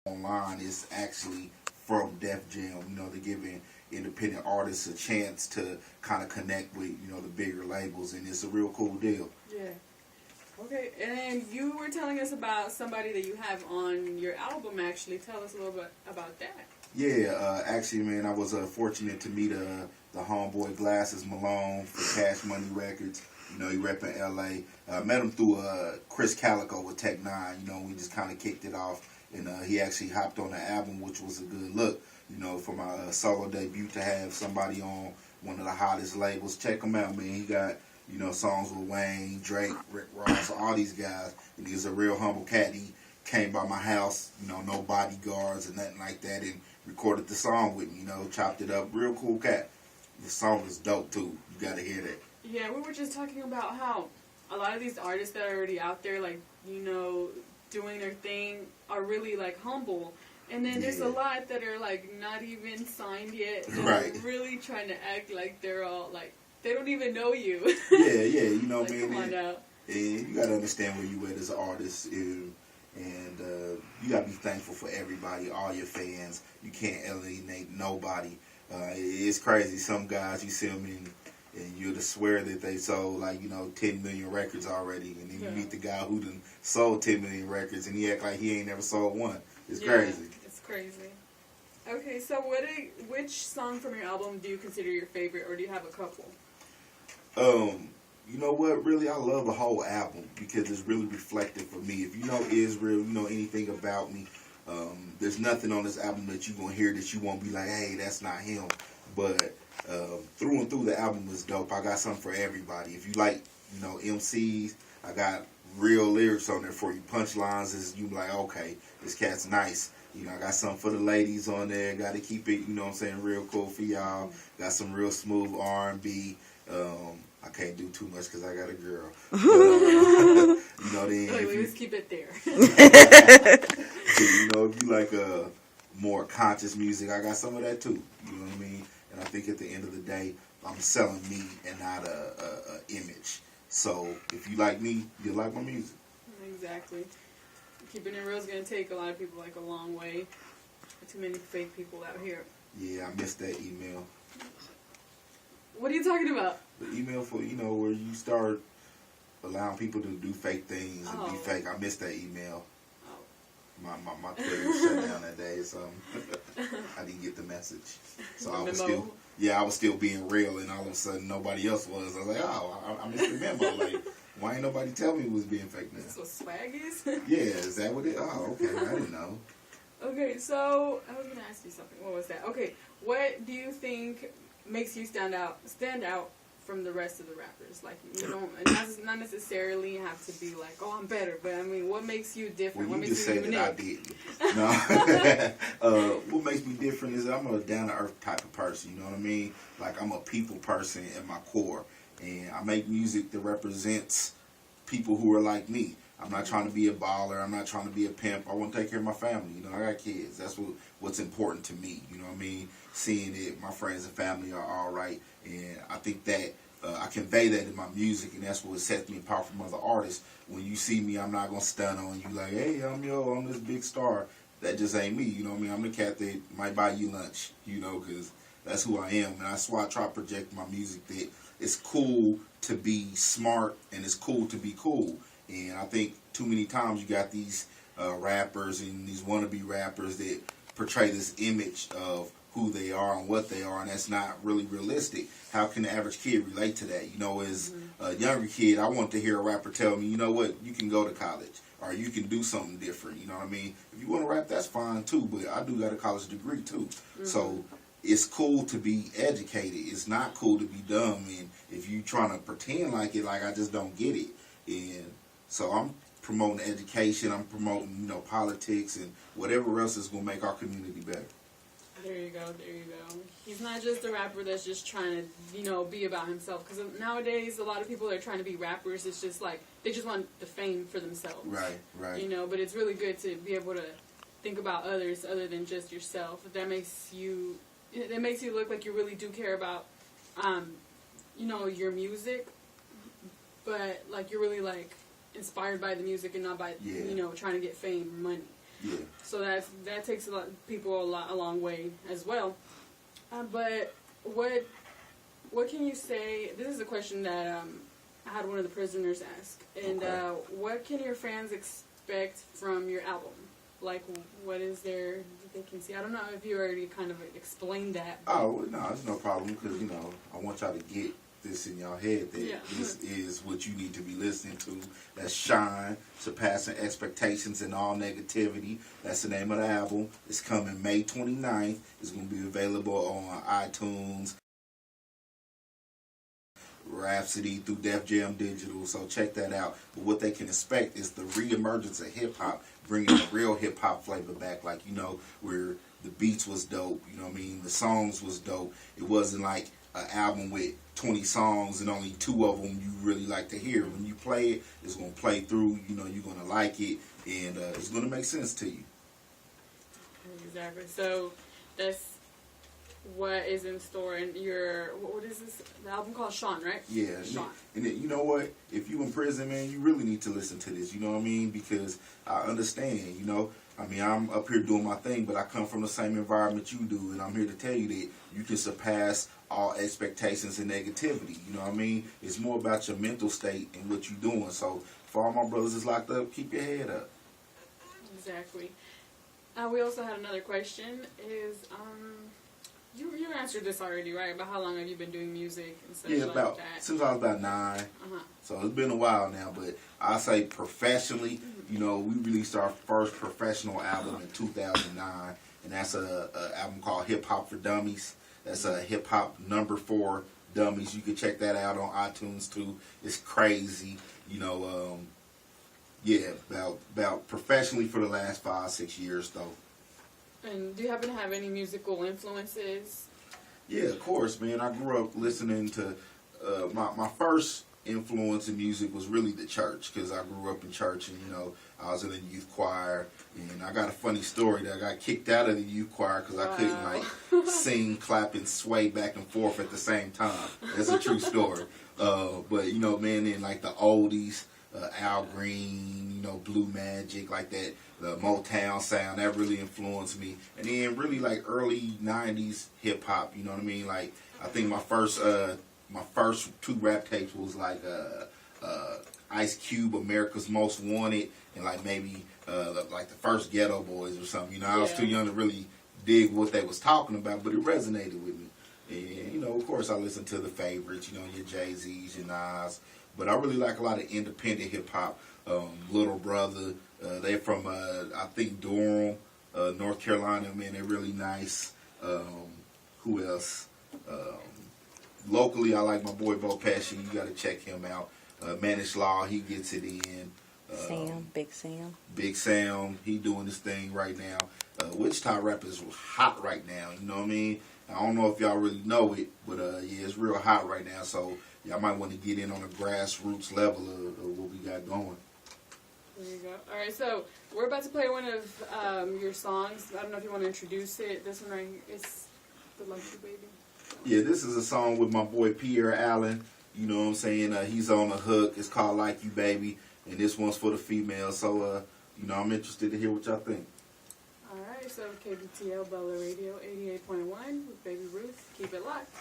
online is actually from Def Jam. You know, they're giving independent artists a chance to kind of connect with, you know, the bigger labels, and it's a real cool deal. Yeah. Okay, and then you were telling us about somebody that you have on your album, actually. Tell us a little bit about that. Yeah, actually, man, I was fortunate to meet the homeboy Glasses Malone for Cash Money Records. You know, he repping L.A. Met him through Chris Calico with Tech Nine. You know, we just kind of kicked it off, and he actually hopped on the album, which was a good look. You know, for my solo debut to have somebody on one of the hottest labels. Check him out, man. He got, you know, songs with Wayne, Drake, Rick Ross, all these guys. And he's a real humble cat. He came by my house, you know, no bodyguards or nothing like that, and recorded the song with me, you know, chopped it up. Real cool cat. The song is dope, too. You got to hear that. Yeah, we were just talking about how a lot of these artists that are already out there, like, you know, doing their thing are really, like, humble. And then there's a lot that are, like, not even signed yet. Right. Really trying to act like they're all, like, they don't even know you. Yeah, you know, like, man. Come on now. And you got to understand where you at as an artist. And you got to be thankful for everybody, all your fans. You can't alienate nobody. It's crazy. Some guys, you see them and you'll just swear that they sold, like, you know, 10 million records already. And then you meet the guy who done sold 10 million records and he act like he ain't never sold one. It's crazy. It's crazy. Okay, so which song from your album do you consider your favorite, or do you have a couple? You know what? Really, I love the whole album because it's really reflective for me. If you know Israel, you know anything about me, there's nothing on this album that you're going to hear that you won't be like, hey, that's not him. But through and through, the album is dope. I got something for everybody. If you like, you know, MCs, I got real lyrics on there for you. Punchlines is you like, okay, this cat's nice. You know, I got something for the ladies on there. Got to keep it, you know what I'm saying, real cool for y'all. Got some real smooth R&B. I can't do too much because I got a girl. But, you know, then let's keep it there. So, you know, if you like more conscious music, I got some of that too. You know what I mean? And I think at the end of the day, I'm selling me and not a image. So if you like me, you like my music. Exactly. Keeping it real is going to take a lot of people like a long way. Too many fake people out here. Yeah, I missed that email. What are you talking about? The email for, you know, where you start allowing people to do fake things and be fake. I missed that email. My Twitter was shut down that day, so I didn't get the message. So I was still being real, and all of a sudden nobody else was. I was like, I missed the memo. Like, why ain't nobody tell me it was being fake now? Is this what swag is? Yeah, is that what it? Oh, okay, I didn't know. Okay, so I was gonna ask you something. What was that? Okay, what do you think makes you stand out from the rest of the rappers? Like, you don't not necessarily have to be like, oh, I'm better, but I mean, what makes you different? Well, what you makes just you say unique? that I did. No, what makes me different is I'm a down to earth type of person. You know what I mean? Like, I'm a people person at my core, and I make music that represents people who are like me. I'm not trying to be a baller. I'm not trying to be a pimp. I want to take care of my family. You know, I got kids. That's what's important to me. You know what I mean? Seeing that my friends and family are all right. And I think that I convey that in my music, and that's what sets me apart from other artists. When you see me, I'm not going to stun on you like, hey, I'm this big star. That just ain't me. You know what I mean? I'm the cat that might buy you lunch, you know, because that's who I am. And that's why I try to project my music that it's cool to be smart and it's cool to be cool. And I think too many times you got these rappers and these wannabe rappers that portray this image of who they are and what they are, and that's not really realistic. How can the average kid relate to that? You know, as a younger kid, I want to hear a rapper tell me, you know what, you can go to college, or you can do something different, you know what I mean? If you want to rap, that's fine too, but I do got a college degree too. So it's cool to be educated. It's not cool to be dumb, and if you trying to pretend like it, like I just don't get it. And so I'm promoting education, I'm promoting, you know, politics and whatever else is going to make our community better. There you go. He's not just a rapper that's just trying to, you know, be about himself. Because nowadays, a lot of people that are trying to be rappers, it's just like, they just want the fame for themselves. Right. You know, but it's really good to be able to think about others other than just yourself. That makes you look like you really do care about, you know, your music. But, like, you're really, like, inspired by the music and not by, you know, trying to get fame or money. Yeah. So that takes a lot people a long way as well. But what can you say? This is a question that I had one of the prisoners ask. And what can your fans expect from your album? Like, what is there that they can see? I don't know if you already kind of explained that. Oh, no, it's no problem because, I want y'all to get this in your head that this is what you need to be listening to. That's Shine, Surpassing Expectations and All Negativity. That's the name of the album. It's coming May 29th. It's going to be available on iTunes, Rhapsody, through Def Jam Digital, so check that out. But what they can expect is the re-emergence of hip-hop, bringing the real hip-hop flavor back, like, where the beats was dope, the songs was dope. It wasn't like an album with 20 songs and only 2 of them you really like to hear. When you play it, it's going to play through, you're going to like it, and it's going to make sense to you. Exactly. So that's what is in store in your, what is this, the album called Sean, right? Yeah. Sean. And you know what? If you in prison, man, you really need to listen to this, you know what I mean? Because I understand, I'm up here doing my thing, but I come from the same environment you do, and I'm here to tell you that you can surpass all expectations and negativity, you know what I mean? It's more about your mental state and what you're doing. So for all my brothers that's locked up, keep your head up. Exactly. We also had another question, is, you answered this already, right? About how long have you been doing music and stuff like that? Since I was about 9. So it's been a while now, but I say professionally, we released our first professional album in 2009, and that's a album called Hip Hop for Dummies. That's a Hip Hop #4 Dummies. You can check that out on iTunes too. It's crazy, about professionally for the last 5-6 years though. And do you happen to have any musical influences? Yeah, of course, man. I grew up listening to, my first influence in music was really the church, because I grew up in church and, I was in a youth choir. And I got a funny story that I got kicked out of the youth choir because I couldn't, sing, clap, and sway back and forth at the same time. That's a true story. But, man, then, like, the oldies, Al Green, Blue Magic, like that, the Motown sound, that really influenced me. And then really like early 90s hip hop, you know what I mean? Like, I think my first 2 rap tapes was like Ice Cube, America's Most Wanted, and like maybe like the first Ghetto Boys or something. I was too young to really dig what they was talking about, but it resonated with me. And, of course I listened to the favorites, your Jay-Z's, your Nas. But I really like a lot of independent hip-hop. Little Brother, they're from, I think, Durham, North Carolina. Man, they're really nice. Who else? Locally, I like my boy Bo Pesci. You got to check him out. Manish Law, he gets it in. Big Sam. Big Sam, he doing this thing right now. Wichita rap is hot right now, you know what I mean? I don't know if y'all really know it, but it's real hot right now, so y'all might want to get in on a grassroots level of what we got going. There you go. All right, so we're about to play one of your songs. I don't know if you want to introduce it. This one right here is The Lucky Baby. Yeah, this is a song with my boy Pierre Allen. You know what I'm saying? He's on the hook. It's called Like You Baby, and this one's for the female. So, I'm interested to hear what y'all think. All right, so Kbtl Bella Radio 88.1 with Baby Ruth. Keep it locked.